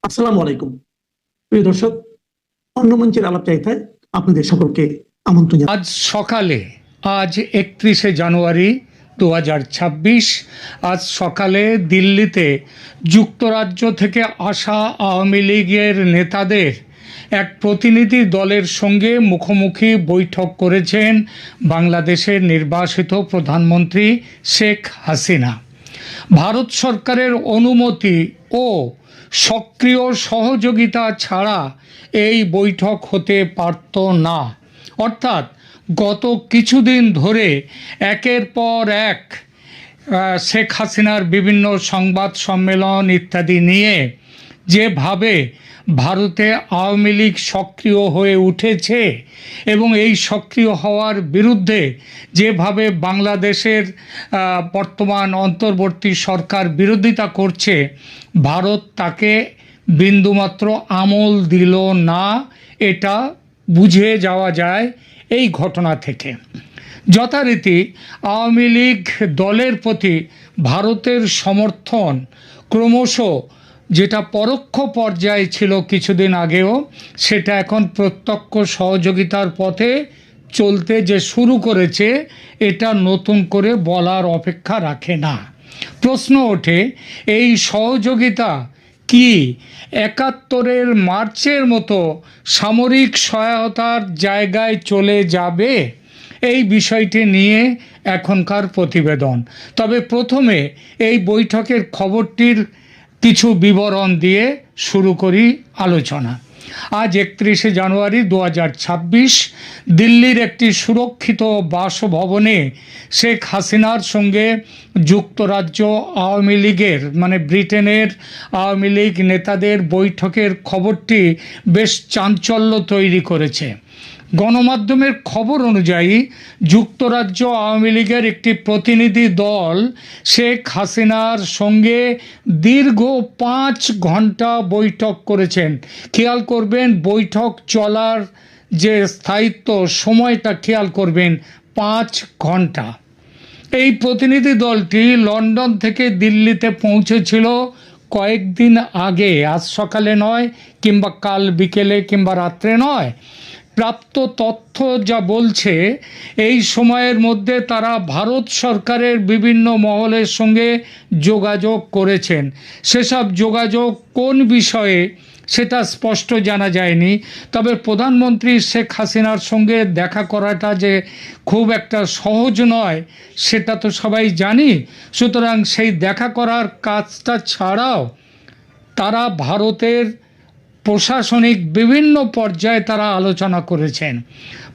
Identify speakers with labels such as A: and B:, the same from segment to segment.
A: আসসালামু আলাইকুম প্রিয় দর্শক, অন্য মঞ্চের আলাপচারিতায় আপনাদের সকলকে আমন্ত্রণ জানাই।
B: আজ সকালে, আজ 31শে জানুয়ারি 2026, আজ সকালে দিল্লিতে যুক্তরাজ্য থেকে আসা আওয়ামী লীগের নেতাদের এক প্রতিনিধি দলের সঙ্গে মুখোমুখি বৈঠক করেছেন বাংলাদেশের নির্বাসিত প্রধানমন্ত্রী শেখ হাসিনা। ভারত সরকারের অনুমতি ও সক্রিয় সহযোগিতা ছাড়া এই বৈঠক হতে পারত না। অর্থাৎ গত কিছুদিন ধরে একের পর এক শেখ হাসিনার বিভিন্ন সংবাদ সম্মেলন ইত্যাদি নিয়ে যেভাবে ভারতে আওয়ামী লীগ সক্রিয় হয়ে উঠেছে এবং এই সক্রিয় হওয়ার বিরুদ্ধে যেভাবে বাংলাদেশের বর্তমান অন্তর্বর্তী সরকার বিরোধিতা করছে, ভারত তাকে বিন্দুমাত্র আমল দিল না, এটা বুঝে যাওয়া যায় এই ঘটনা থেকে। যথারীতি আওয়ামী লীগ দলের প্রতি ভারতের সমর্থন ক্রমশ, যেটা পরোক্ষ পর্যায়ে ছিল কিছুদিন আগেও, সেটা এখন প্রত্যক্ষ সহযোগিতার পথে চলতে যে শুরু করেছে, এটা নতুন করে বলার অপেক্ষা রাখে না। প্রশ্ন ওঠে, এই সহযোগিতা কি 71-এর মার্চের মতো সামরিক সহায়তার জায়গায় চলে যাবে? এই বিষয়টি নিয়ে এখনকার প্রতিবেদন। তবে প্রথমে এই বৈঠকের খবরটির কিছু বিবরণ দিয়ে শুরু করি আলোচনা। আজ 31শে জানুয়ারি 2026, দিল্লির একটি সুরক্ষিত বাসভবনে শেখ হাসিনার সঙ্গে যুক্তরাজ্য আওয়ামী লীগের ব্রিটেনের আওয়ামী লীগ নেতাদের বৈঠকের খবরটি বেশ চাঞ্চল্য তৈরি করেছে। গণমাধ্যমের খবর অনুযায়ী যুক্তরাজ্য আওয়ামী লীগের একটি প্রতিনিধি দল শেখ হাসিনার সঙ্গে দীর্ঘ 5 ঘন্টা বৈঠক করেছেন। খেয়াল করবেন, বৈঠক চলার যে স্থায়িত্ব সময়টা খেয়াল করবেন, 5 ঘন্টা। এই প্রতিনিধি দলটি লন্ডন থেকে দিল্লিতে পৌঁছেছিল কয়েকদিন আগে, আজ সকালে নয়, কিংবা কাল বিকেলে কিংবা রাত্রে নয়। প্রাপ্ত তথ্য যা বলছে, এই সময়ের মধ্যে তারা ভারত সরকারের বিভিন্ন মহলের সঙ্গে যোগাযোগ করেছেন। সেসব যোগাযোগ কোন বিষয়ে সেটা স্পষ্ট জানা যায়নি। তবে প্রধানমন্ত্রী শেখ হাসিনার সঙ্গে দেখা করাটা যে খুব একটা সহজ নয়, সেটা তো সবাই জানি। সুতরাং সেই দেখা করার কাজটা ছাড়াও তারা ভারতের প্রশাসনিক বিভিন্ন পর্যায়ে তারা আলোচনা করেছেন।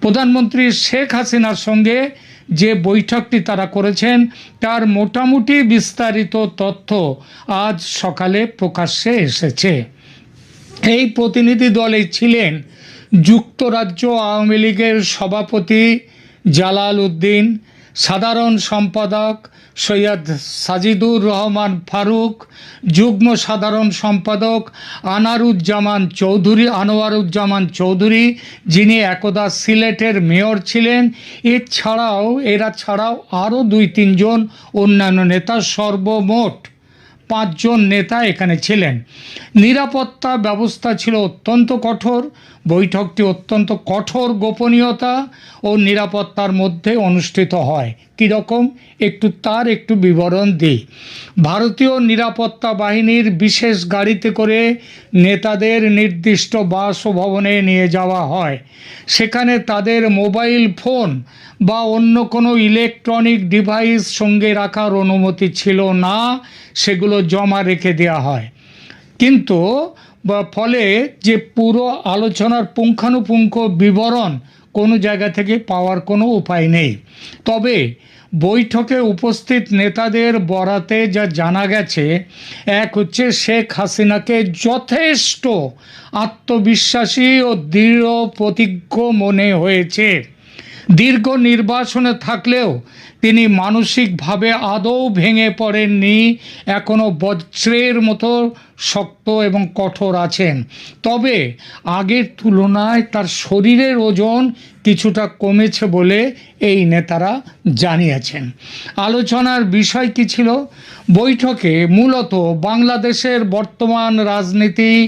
B: প্রধানমন্ত্রী শেখ হাসিনার সঙ্গে যে বৈঠকটি তারা করেছেন, তার মোটামুটি বিস্তারিত তথ্য আজ সকালে প্রকাশ্যে এসেছে। এই প্রতিনিধি দলে ছিলেন যুক্তরাজ্য আওয়ামী লীগের সভাপতি জালাল উদ্দিন, সাধারণ সম্পাদক সৈয়দ সাজিদুর রহমান ফারুক, যুগ্ম সাধারণ সম্পাদক আনোয়ারুজ্জামান চৌধুরী, যিনি একদা সিলেটের মেয়র ছিলেন। এরা ছাড়াও আরও 2-3 জন অন্যান্য নেতা, সর্বমোট 5 জন নেতা এখানে ছিলেন। নিরাপত্তা ব্যবস্থা ছিল অত্যন্ত কঠোর। বৈঠকটি অত্যন্ত কঠোর গোপনীয়তা ও নিরাপত্তার মধ্যে অনুষ্ঠিত হয়। কীরকম তার একটু বিবরণ দিই। ভারতীয় নিরাপত্তা বাহিনীর বিশেষ গাড়িতে করে নেতাদের নির্দিষ্ট বাসভবনে নিয়ে যাওয়া হয়। সেখানে তাদের মোবাইল ফোন বা অন্য কোনো ইলেকট্রনিক ডিভাইস সঙ্গে রাখার অনুমতি ছিল না, সেগুলো জমা রেখে দেওয়া হয়। কিন্তু ফলে যে পুরো আলোচনার পুঙ্খানুপুঙ্খ বিবরণ কোনো জায়গা থেকে পাওয়ার কোনো উপায় নেই। তবে বৈঠকে উপস্থিত নেতাদের বরাতে যা জানা গেছে, এক হচ্ছে, শেখ হাসিনাকে যথেষ্ট আত্মবিশ্বাসী ও দৃঢ় প্রতিজ্ঞ মনে হয়েছে। দীর্ঘ নির্বাসনে থাকলেও তিনি মানসিকভাবে আদৌ ভেঙে পড়েননি, এখনও বজ্রের মতো শক্ত এবং কঠোর আছেন। তবে আগের তুলনায় তার শরীরের ওজন কিছুটা কমেছে বলে এই নেতারা জানিয়েছেন। আলোচনার বিষয় কি ছিল? বৈঠকে মূলত বাংলাদেশের বর্তমান রাজনীতিক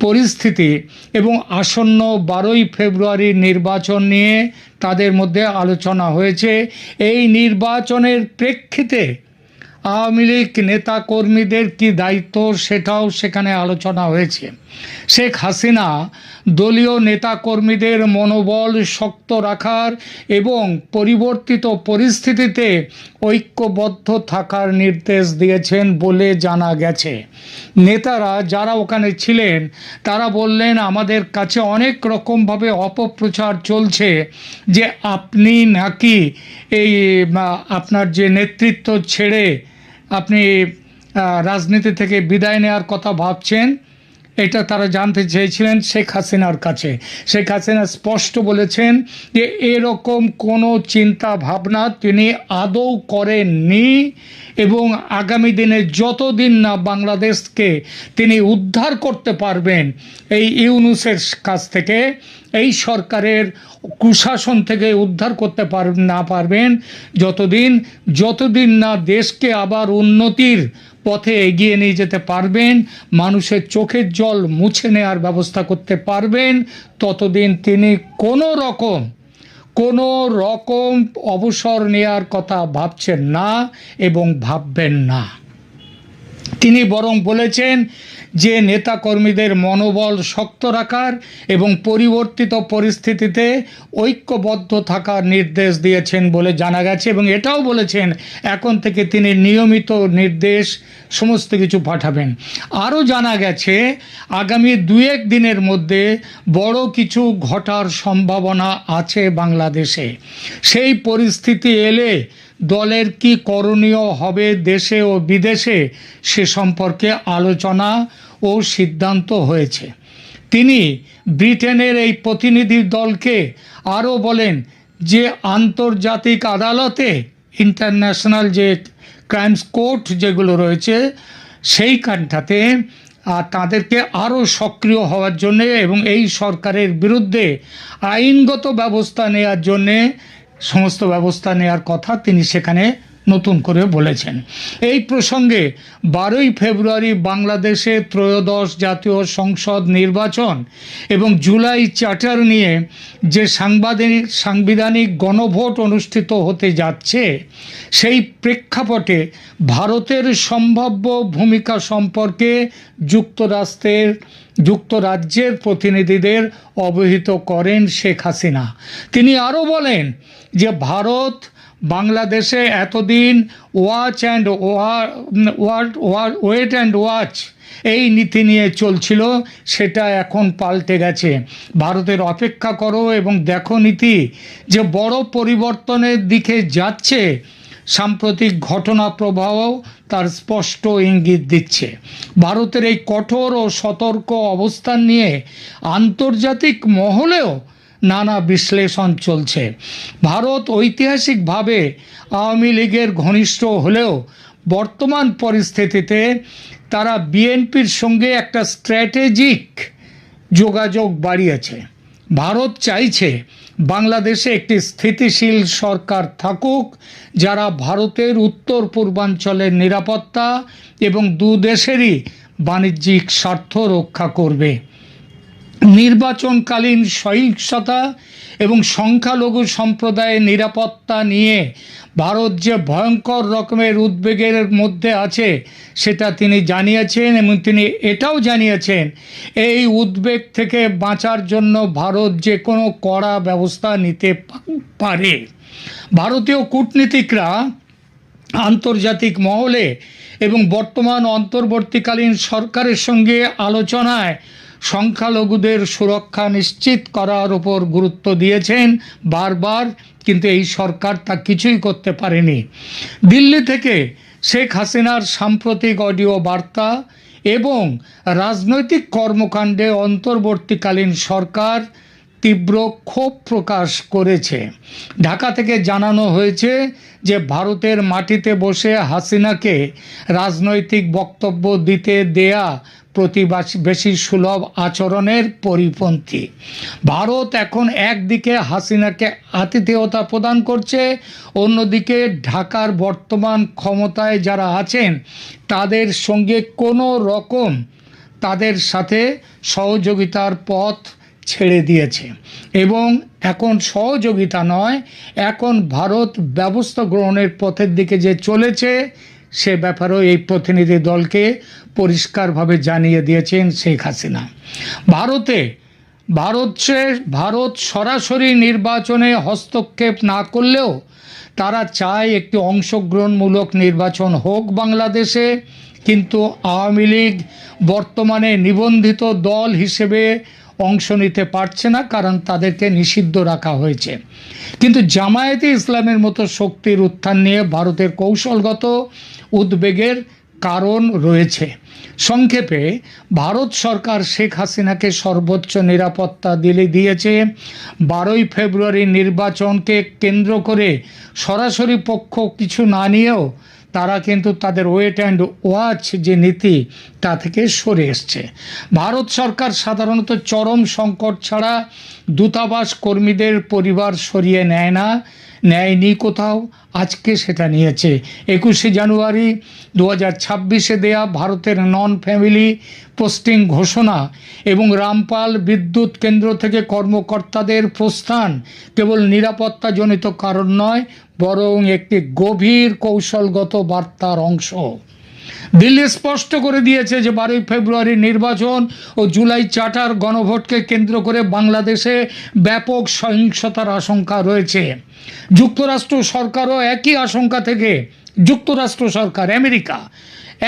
B: পরিস্থিতি এবং আসন্ন 12ই ফেব্রুয়ারির নির্বাচন নিয়ে তাদের মধ্যে আলোচনা হয়েছে। এই নির্বাচনের প্রেক্ষিতে আওয়ামী লীগ নেতাকর্মীদের কি দায়িত্ব সেটাও সেখানে আলোচনা হয়েছে। শেখ হাসিনা দলীয় নেতাকর্মীদের মনোবল শক্ত রাখার এবং পরিবর্তিত পরিস্থিতিতে ঐক্যবদ্ধ থাকার নির্দেশ দিয়েছেন বলে জানা গেছে। নেতারা যারা ওখানে ছিলেন তারা বললেন, আমাদের কাছে অনেক রকমভাবে অপপ্রচার চলছে যে আপনি নাকি এই আপনার যে নেতৃত্ব ছেড়ে আপনি রাজনীতি থেকে বিদায় নেওয়ার কথা ভাবছেন। এটা তারা জানতে চেয়েছিলেন শেখ হাসিনার কাছে। শেখ হাসিনা স্পষ্ট বলেছেন যে এরকম কোনো চিন্তা ভাবনা তিনি আদৌ করেননি এবং আগামী দিনে যতদিন না বাংলাদেশকে তিনি উদ্ধার করতে পারবেন এই ইউনূসের কাছ থেকে, এই সরকারের কুশাসন থেকে উদ্ধার করতে না পারবেন, যতদিন না দেশকে আবার উন্নতির পথে এগিয়ে নিয়ে যেতে পারবেন, মানুষের চোখের জল মুছে নেওয়ার ব্যবস্থা করতে পারবেন, ততদিন তিনি কোনো রকম অবসর নেওয়ার কথা ভাবছেন না এবং ভাববেন না। তিনি বরং বলেছেন যে নেতাকর্মীদের মনোবল শক্ত রাখার এবং পরিবর্তিত পরিস্থিতিতে ঐক্যবদ্ধ থাকার নির্দেশ দিয়েছেন বলে জানা গেছে এবং এটাও বলেছেন এখন থেকে তিনি নিয়মিত নির্দেশ সমস্ত কিছু পাঠাবেন। আরও জানা গেছে আগামী 2-1 দিনের মধ্যে বড় কিছু ঘটার সম্ভাবনা আছে বাংলাদেশে। সেই পরিস্থিতি এলে দলের কি করণীয় হবে দেশে ও বিদেশে সে সম্পর্কে আলোচনা ও সিদ্ধান্ত হয়েছে। তিনি ব্রিটেনের এই প্রতিনিধি দলকে আরও বলেন যে আন্তর্জাতিক আদালতে, ইন্টারন্যাশনাল যে ক্রাইমস কোর্ট যেগুলো রয়েছে সেইখানটাতে তাদেরকে আরও সক্রিয় হওয়ার জন্যে এবং এই সরকারের বিরুদ্ধে আইনগত ব্যবস্থা নেওয়ার জন্যে সমস্ত ব্যবস্থা নেওয়ার কথা তিনি সেখানে নতুন করে বলেছেন। এই প্রসঙ্গে 12ই ফেব্রুয়ারি বাংলাদেশে ত্রয়োদশ জাতীয় সংসদ নির্বাচন এবং জুলাই চার্টার নিয়ে যে সাংবিধানিক গণভোট অনুষ্ঠিত হতে যাচ্ছে সেই প্রেক্ষাপটে ভারতের সম্ভাব্য ভূমিকা সম্পর্কে যুক্তরাজ্যের প্রতিনিধিদের অবহিত করেন শেখ হাসিনা। তিনি আরও বলেন যে ভারত বাংলাদেশে এতদিন ওয়েট অ্যান্ড ওয়াচ এই নীতি নিয়ে চলছিল, সেটা এখন পাল্টে গেছে। ভারতের অপেক্ষা করো এবং দেখো নীতি যে বড় পরিবর্তনের দিকে যাচ্ছে। সাম্প্রতিক ঘটনা প্রবাহ তার স্পষ্ট ইঙ্গিত দিচ্ছে। ভারতের এই কঠোর ও সতর্ক অবস্থান নিয়ে আন্তর্জাতিক মহলেও নানা বিশ্লেষণ চলছে। ভারত ঐতিহাসিকভাবে আওয়ামী লীগের ঘনিষ্ঠ হলেও বর্তমান পরিস্থিতিতে তারা বিএনপির সঙ্গে একটা স্ট্র্যাটেজিক যোগাযোগ বাড়িয়েছে। ভারত চাইছে বাংলাদেশে একটি স্থিতিশীল সরকার থাকুক যারা ভারতের উত্তর পূর্বাঞ্চলের নিরাপত্তা এবং দুদেশেরই বাণিজ্যিক স্বার্থ রক্ষা করবে। নির্বাচনকালীন সহিংসতা এবং সংখ্যালঘু সম্প্রদায়ের নিরাপত্তা নিয়ে ভারত যে ভয়ঙ্কর রকমের উদ্বেগের মধ্যে আছে সেটা তিনি জানিয়েছেন এবং তিনি এটাও জানিয়েছেন এই উদ্বেগ থেকে বাঁচার জন্য ভারত যে কোনো কড়া ব্যবস্থা নিতে পারে। ভারতীয় কূটনীতিকরা আন্তর্জাতিক মহলে এবং বর্তমান অন্তর্বর্তীকালীন সরকারের সঙ্গে আলোচনায় সংখ্যালঘুদের সুরক্ষা নিশ্চিত করার উপর গুরুত্ব দিয়েছেন বারবার, কিন্তু এই সরকার তা কিছুই করতে পারেনি। দিল্লি থেকে শেখ হাসিনার সাম্প্রতিক অডিও বার্তা এবং রাজনৈতিক কর্মকাণ্ডে অন্তর্বর্তীকালীন সরকার তীব্র ক্ষোভ প্রকাশ করেছে। ঢাকা থেকে জানানো হয়েছে যে ভারতের মাটিতে বসে হাসিনাকে রাজনৈতিক বক্তব্য দিতে দেয়া প্রতিবেশী সুলভ আচরণের পরিপন্থী। ভারত এখন একদিকে হাসিনাকে আতিথেয়তা প্রদান করছে, অন্যদিকে ঢাকার বর্তমান ক্ষমতায় যারা আছেন তাদের সঙ্গে কোনো রকম তাদের সাথে সহযোগিতার পথ ছেড়ে দিয়েছে এবং এখন সহযোগিতা নয়, এখন ভারত ব্যবস্থা গ্রহণের পথের দিকে যে চলেছে সে ব্যাপারেও এই প্রতিনিধি দলকে পরিষ্কারভাবে জানিয়ে দিয়েছেন শেখ হাসিনা। ভারত সরাসরি নির্বাচনে হস্তক্ষেপ না করলেও তারা চায় একটি অংশগ্রহণমূলক নির্বাচন হোক বাংলাদেশে, কিন্তু আওয়ামী লীগ বর্তমানে নিবন্ধিত দল হিসেবে অংশ নিতে পারছে না, কারণ তাদেরকে নিষিদ্ধ রাখা হয়েছে। কিন্তু জামায়াতে ইসলামের মতো শক্তির উত্থান নিয়ে ভারতের কৌশলগত উদ্বেগের কারণ রয়েছে। সংক্ষেপে, ভারত সরকার শেখ হাসিনাকে সর্বোচ্চ নিরাপত্তা দিয়েছে। 12ই ফেব্রুয়ারি নির্বাচনকে কেন্দ্র করে সরাসরি পক্ষ কিছু না নিয়েও তারা কিন্তু তাদের ওয়েট অ্যান্ড ওয়াচ যে নীতি তা থেকে সরে এসছে। ভারত সরকার সাধারণত চরম সংকট ছাড়া দূতাবাস কর্মীদের পরিবার সরিয়ে নেয়নি কোথাও, আজকে সেটা নিয়েছে। 21শে জানুয়ারি 2026 দেয়া ভারতের নন ফ্যামিলি পোস্টিং ঘোষণা এবং রামপাল বিদ্যুৎ কেন্দ্র থেকে কর্মকর্তাদের প্রস্থান কেবল নিরাপত্তাজনিত কারণ নয়, বরং একটি গভীর কৌশলগত বার্তার অংশ। দিল্লি স্পষ্ট করে দিয়েছে যে 12ই ফেব্রুয়ারি নির্বাচন ও জুলাই চার্টার গণভোটকে কেন্দ্র করে বাংলাদেশে ব্যাপক সহিংসতার আশঙ্কা রয়েছে। যুক্তরাষ্ট্র সরকারও একই আশঙ্কা থেকে আমেরিকা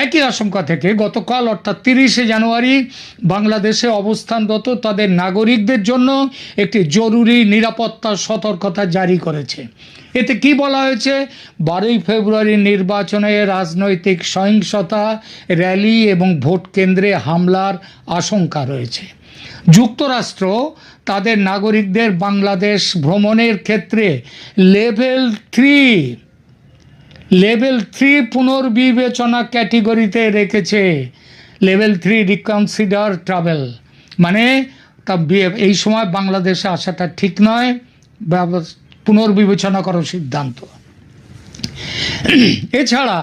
B: একই আশঙ্কা থেকে গতকাল অর্থাৎ 30শে জানুয়ারি বাংলাদেশে অবস্থানরত তাদের নাগরিকদের জন্য একটি জরুরি নিরাপত্তা সতর্কতা জারি করেছে। এতে কি বলা হয়েছে? 12ই ফেব্রুয়ারি নির্বাচনে রাজনৈতিক সহিংসতা, র্যালি এবং ভোট কেন্দ্রে হামলার আশঙ্কা রয়েছে। যুক্তরাষ্ট্র তাদের নাগরিকদের বাংলাদেশ ভ্রমণের ক্ষেত্রে লেভেল 3 পুনর্বিবেচনা ক্যাটেগরিতে রেখেছে। লেভেল 3 রিকনসিডার ট্রাভেল, মানে এই সময় বাংলাদেশে আসাটা ঠিক নয়, পুনর্বিবেচনা করার সিদ্ধান্ত। এছাড়া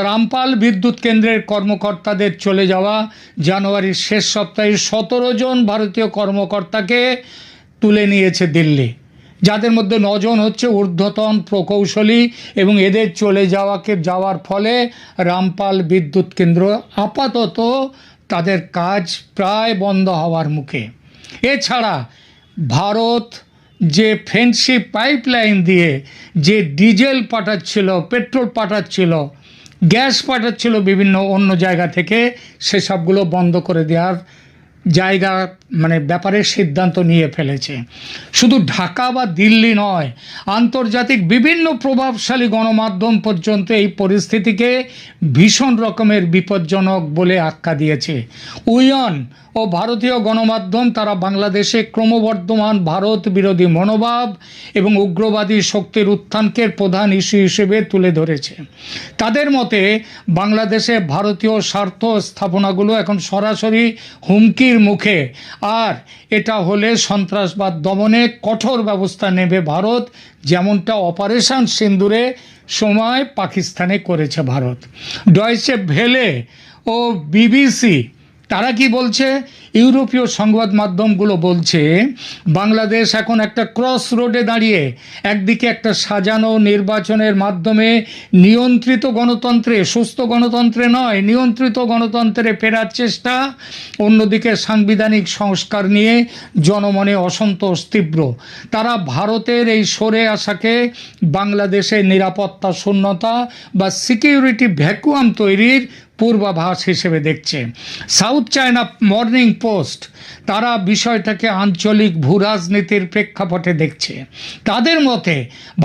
B: রামপাল বিদ্যুৎ কেন্দ্রের কর্মকর্তাদের চলে যাওয়া জানুয়ারির শেষ সপ্তাহে 17 জন ভারতীয় কর্মকর্তাকে তুলে নিয়েছে দিল্লি, যাদের মধ্যে 9 জন হচ্ছে ঊর্ধ্বতন প্রকৌশলী এবং এদের চলে যাওয়ার ফলে রামপাল বিদ্যুৎ কেন্দ্র আপাতত তাদের কাজ প্রায় বন্ধ হওয়ার মুখে। এছাড়া ভারত যে ফ্রেন্ডশিপ পাইপলাইন দিয়ে যে ডিজেল পাঠাচ্ছিল, পেট্রোল পাঠাচ্ছিল, গ্যাস পাঠাচ্ছিল বিভিন্ন অন্য জায়গা থেকে, সেসবগুলো বন্ধ করে দেওয়ার ব্যাপারে সিদ্ধান্ত নিয়ে ফেলেছে। শুধু ঢাকা বা দিল্লি নয়, আন্তর্জাতিক বিভিন্ন প্রভাবশালী গণমাধ্যম পর্যন্ত এই পরিস্থিতিকে ভীষণ রকমের বিপজ্জনক বলে আখ্যা দিয়েছে। উইয়ন ও ভারতীয় গণমাধ্যম তারা বাংলাদেশে ক্রমবর্ধমান ভারত বিরোধী মনোভাব এবং উগ্রবাদী শক্তির উত্থানকে প্রধান ইস্যু হিসেবে তুলে ধরেছে। তাদের মতে বাংলাদেশে ভারতীয় স্বার্থ স্থাপনাগুলো এখন সরাসরি হুমকির মুখে, আর এটা হলে সন্ত্রাসবাদ দমনে কঠোর ব্যবস্থা নেবে ভারত, যেমনটা অপারেশন সিন্দুরে সময় পাকিস্তানে করেছে ভারত। ডয়েচে ভেলে ও বিবিসি তারা কি বলছে? ইউরোপীয় সংবাদ মাধ্যমগুলো বলছে বাংলাদেশ এখন একটা ক্রস রোডে দাঁড়িয়ে, একদিকে একটা সাজানো নির্বাচনের মাধ্যমে নিয়ন্ত্রিত গণতন্ত্রে, সুস্থ গণতন্ত্রে নয়, নিয়ন্ত্রিত গণতন্ত্রে ফেরার চেষ্টা, অন্যদিকে সাংবিধানিক সংস্কার নিয়ে জনমনে অসন্তোষ তীব্র। তারা ভারতের এই সরে আসাকে বাংলাদেশের নিরাপত্তা শূন্যতা বা সিকিউরিটি ভ্যাকুয়াম তৈরির পূর্বাভাস হিসেবে দেখছে। সাউথ চায়না মর্নিং পোস্ট তারা বিষয়টাকে আঞ্চলিক ভূরাজনীতির প্রেক্ষাপটে দেখছে। তাদের মতে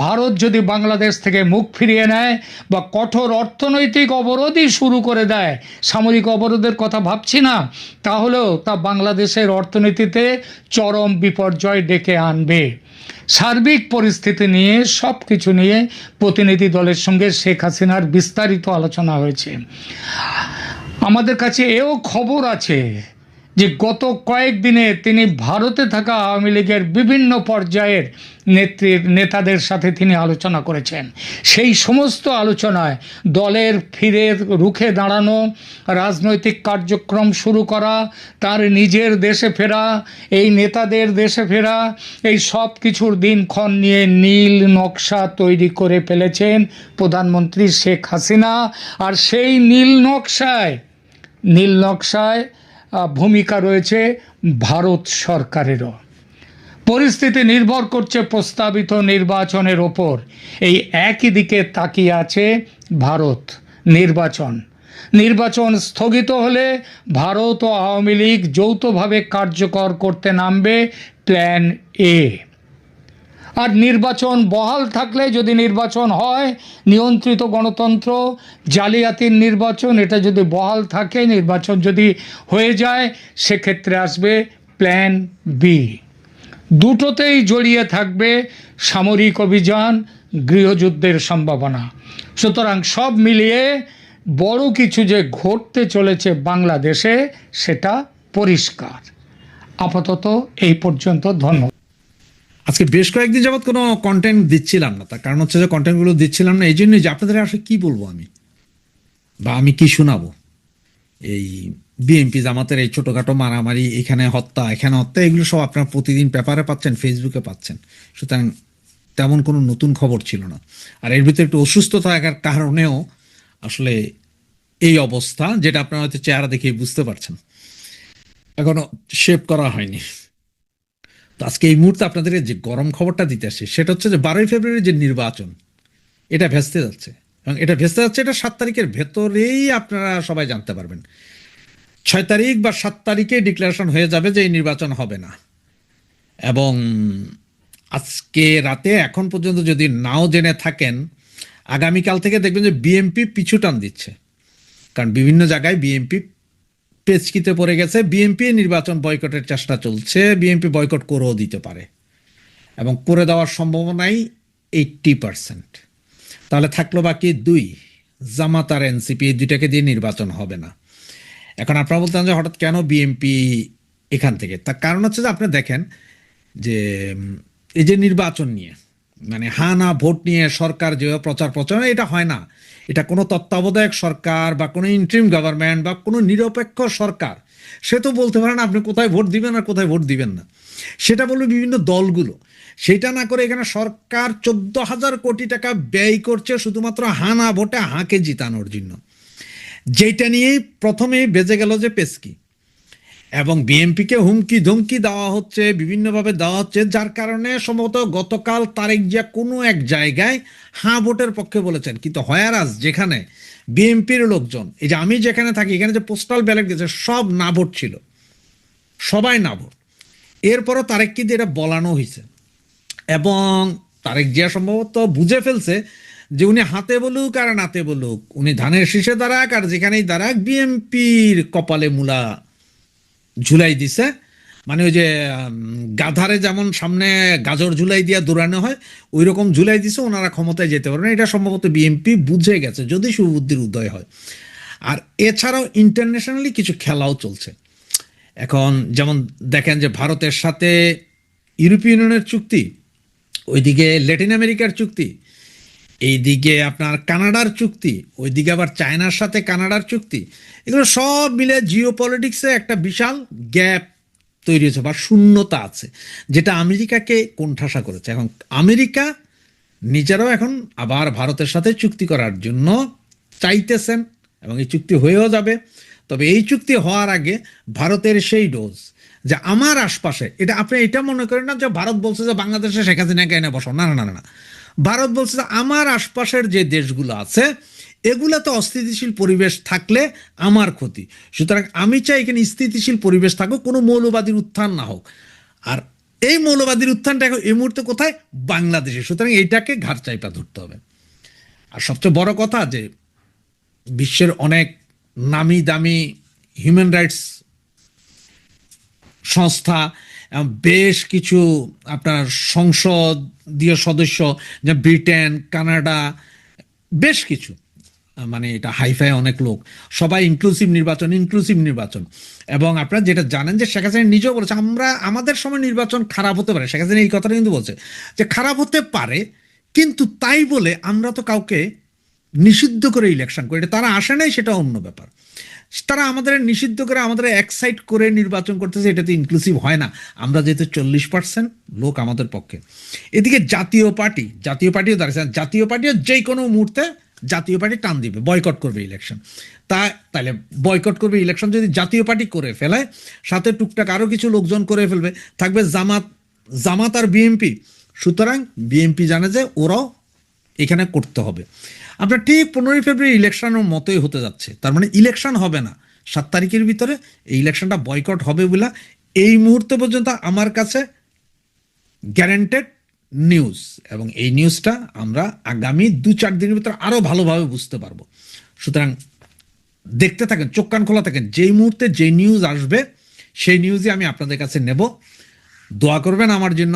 B: ভারত যদি বাংলাদেশ থেকে মুখ ফিরিয়ে নেয় বা কঠোর অর্থনৈতিক অবরোধই শুরু করে দেয়, সামরিক অবরোধের কথা ভাবছি না, তাহলেও তা বাংলাদেশের অর্থনীতিতে চরম বিপর্যয় ডেকে আনবে। সার্বিক পরিস্থিতি নিয়ে সব কিছু নিয়ে প্রতিনিধি দলের সঙ্গে শেখ হাসিনার বিস্তারিত আলোচনা হয়েছে। আমাদের কাছে এও খবর আছে যে গত কয়েকদিনে তিনি ভারতে থাকা আওয়ামী লীগের বিভিন্ন পর্যায়ের নেতাদের সাথে তিনি আলোচনা করেছেন। সেই সমস্ত আলোচনায় দলের ফিরে রুখে দাঁড়ানো, রাজনৈতিক কার্যক্রম শুরু করা, তার নিজের দেশে ফেরা, এই নেতাদের দেশে ফেরা, এই সব কিছুর দিনক্ষণ নিয়ে নীল নকশা তৈরি করে ফেলেছেন প্রধানমন্ত্রী শেখ হাসিনা। আর সেই নীল নকশায় ভূমিকা রয়েছে ভারত সরকারেরও। পরিস্থিতি নির্ভর করছে প্রস্তাবিত নির্বাচনের ওপর। এই একই দিকে তাকিয়ে আছে ভারত। নির্বাচন স্থগিত হলে ভারত ও আওয়ামী লীগ যৌথভাবে কার্যকর করতে নামবে প্ল্যান এ। আর নির্বাচন বহাল থাকলে, যদি নির্বাচন হয়, নিয়ন্ত্রিত গণতন্ত্র, জালিয়াতির নির্বাচন, এটা যদি বহাল থাকে, নির্বাচন যদি হয়ে যায়, সেক্ষেত্রে আসবে প্ল্যান বি। দুটোতেই জড়িয়ে থাকবে সামরিক অভিযান, গৃহযুদ্ধের সম্ভাবনা। সুতরাং সব মিলিয়ে বড় কিছু যে ঘটতে চলেছে বাংলাদেশে, সেটা পরিষ্কার। আপাতত এই পর্যন্ত, ধন্যবাদ।
C: আজকে বেশ কয়েকদিন যাবৎ কোনো কন্টেন্ট দিচ্ছিলাম না, তার কারণ হচ্ছে যে কন্টেন্টগুলো দিচ্ছিলাম না এই জন্যই যে আপনাদের আসলে কি বলবো আমি, বা আমি কি শোনাবো। এই বিএনপি জামাতের এই ছোটোখাটো মারামারি, এখানে হত্যা এগুলো সব আপনারা প্রতিদিন পেপারে পাচ্ছেন, ফেসবুকে পাচ্ছেন। সুতরাং তেমন কোনো নতুন খবর ছিল না। আর এর ভিতরে একটু অসুস্থ থাকার কারণেও আসলে এই অবস্থা, যেটা আপনারা হয়তো চেহারা দেখে বুঝতে পারছেন, এখনো শেভ করা হয়নি। তো আজকে এই মুহূর্তে আপনাদের যে গরম খবরটা দিতে আসছে সেটা হচ্ছে যে 12ই ফেব্রুয়ারি যে নির্বাচন, এটা ভেস্তে যাচ্ছে। এবং এটা 7 তারিখের ভেতরেই আপনারা সবাই জানতে পারবেন। 6 তারিখ বা 7 তারিখে ডিক্লারেশন হয়ে যাবে যে এই নির্বাচন হবে না। এবং আজকে রাতে এখন পর্যন্ত যদি নাও জেনে থাকেন, আগামীকাল থেকে দেখবেন যে বিএনপি পিছু টান দিচ্ছে। কারণ বিভিন্ন জায়গায় বিএনপি পেচকিতে পড়ে গেছে, বিএনপি নির্বাচন বয়কটের চেষ্টা চলছে, বিএনপি বয়কট করেও দিতে পারে এবং করে দেওয়ার সম্ভাবনাই 80%। তাহলে থাকলো বাকি 2, জামাত আর এনসিপি, এই দুইটাকে দিয়ে নির্বাচন হবে না। এখন আপনারা বলতেন যে হঠাৎ কেন বিএনপি এখান থেকে, তার কারণ হচ্ছে যে আপনি দেখেন যে এই যে নির্বাচন নিয়ে, মানে হ্যাঁ না ভোট নিয়ে সরকার যে প্রচার এটা হয় না। এটা কোনো তত্ত্বাবধায়ক সরকার বা কোনো ইন্টারিম গভর্নমেন্ট বা কোনো নিরপেক্ষ সরকার, সে তো বলতে পারে না আপনি কোথায় ভোট দিবেন আর কোথায় ভোট দিবেন না। সেটা বলবে বিভিন্ন দলগুলো। সেটা না করে এখানে সরকার 14,000 কোটি টাকা ব্যয় করছে শুধুমাত্র হ্যাঁ না ভোটে হাঁকে জিতানোর জন্য। যেটা নিয়েই প্রথমে বেজে গেল যে পেস্কি, এবং বিএনপিকে হুমকি ধমকি দেওয়া হচ্ছে, বিভিন্নভাবে দেওয়া হচ্ছে, যার কারণে সম্ভবত গতকাল তারেক জিয়া কোনো এক জায়গায় হ্যাঁ ভোটের পক্ষে বলেছেন। কিন্তু হয়ারাজ যেখানে বিএনপির লোকজন, এই যে আমি যেখানে থাকি, এখানে যে পোস্টাল ব্যালট গেছে সব না ভোট ছিল, সবাই না ভোট। এরপরও তারেককে দিয়ে এটা বলানো হয়েছে এবং তারেক জিয়া সম্ভবত বুঝে ফেলছে যে উনি হাতে বলুক আর নাতে বলুক, উনি ধানের শীষে দাঁড়াক আর যেখানেই দাঁড়াক, বিএনপির কপালে মূলা ঝুলাই দিছে। মানে ওই যে গাধারে যেমন সামনে গাজর ঝুলাই দিয়া দৌড়ানো হয়, ওই রকম ঝুলাই দিছে, ওনারা ক্ষমতায় যেতে পারে না। এটা সম্ভবত বিএনপি বুঝে গেছে, যদি সুবুদ্ধির উদয় হয়। আর এছাড়াও ইন্টারন্যাশনালি কিছু খেলাও চলছে এখন। যেমন দেখেন যে ভারতের সাথে ইউরোপীয় ইউনিয়নের চুক্তি, ওইদিকে ল্যাটিন আমেরিকার চুক্তি, এইদিকে আপনার কানাডার চুক্তি, ওইদিকে আবার চায়নার সাথে কানাডার চুক্তি, এগুলো সব মিলে জিও পলিটিক্সে একটা বিশাল গ্যাপ তৈরি হয়েছে বা শূন্যতা আছে, যেটা আমেরিকাকে কোণঠাসা করেছে। এখন আমেরিকা নিজেরাও এখন আবার ভারতের সাথে চুক্তি করার জন্য চাইতেছেন এবং এই চুক্তি হয়েও যাবে। তবে এই চুক্তি হওয়ার আগে ভারতের সেই ডোজ যে আমার আশপাশে, এটা আপনি এটা মনে করেন না যে ভারত বলছে যে বাংলাদেশে শেখ হাসিনাকে এনে বসো, না না না না। ভারত বলছে যে আমার আশপাশের যে দেশগুলো আছে এগুলাতে অস্থিতিশীল পরিবেশ থাকলে আমার ক্ষতি। সুতরাং আমি চাই এখানে স্থিতিশীল পরিবেশ থাকুক, কোনো মৌলবাদীর উত্থান না হোক। আর এই মৌলবাদীর উত্থানটা এখন এই মুহূর্তে কোথায়? বাংলাদেশে। সুতরাং এইটাকে ঘাড় চাইপা ধরতে হবে। আর সবচেয়ে বড় কথা যে বিশ্বের অনেক নামি দামি হিউম্যান রাইটস সংস্থা, বেশ কিছু আপনার সংসদীয় সদস্য, যে ব্রিটেন, কানাডা, বেশ কিছু, মানে এটা হাইফাই অনেক লোক, সবাই ইনক্লুসিভ নির্বাচন। এবং আপনারা যেটা জানেন যে শেখ হাসিনা নিজেও বলেছে আমাদের সময় নির্বাচন খারাপ হতে পারে। শেখ হাসিনা এই কথাটা কিন্তু বলছে যে খারাপ হতে পারে, কিন্তু তাই বলে আমরা তো কাউকে নিষিদ্ধ করে ইলেকশন করি, তারা আসে নাই, সেটা অন্য ব্যাপার। তারা আমাদের নিষিদ্ধ করে, আমাদের এক্সাইট করে নির্বাচন করতেছে, এটা তো ইনক্লুসিভ হয় না। আমরা যেহেতু 40% লোক আমাদের পক্ষে। এদিকে জাতীয় পার্টিও দাঁড়িয়েছে, জাতীয় পার্টিও যে কোনো মুহূর্তে জাতীয় পার্টি টান দিবে, বয়কট করবে ইলেকশন। তাহলে বয়কট করবে ইলেকশন যদি জাতীয় পার্টি করে ফেলে, সাথে টুকটাক আরও কিছু লোকজন করে ফেলবে, থাকবে জামাত আর বিএনপি। সুতরাং বিএনপি জানে যে ওরাও এখানে করতে হবে। আপনার ঠিক 15 ফেব্রুয়ারি ইলেকশনের মতোই হতে যাচ্ছে। তার মানে ইলেকশন হবে না 7 তারিখের ভিতরে, এই ইলেকশনটা বয়কট হবে বলে এই মুহূর্তে পর্যন্ত আমার কাছে গ্যারান্টেড নিউজ। এবং এই নিউজটা আমরা আগামী 2-4 দিনের ভিতরে আরও ভালোভাবে বুঝতে পারবো। সুতরাং দেখতে থাকেন, চোখ কান খোলা থাকেন, যেই মুহূর্তে যে নিউজ আসবে সেই নিউজই আমি আপনাদের কাছে নেব। দোয়া করবেন আমার জন্য।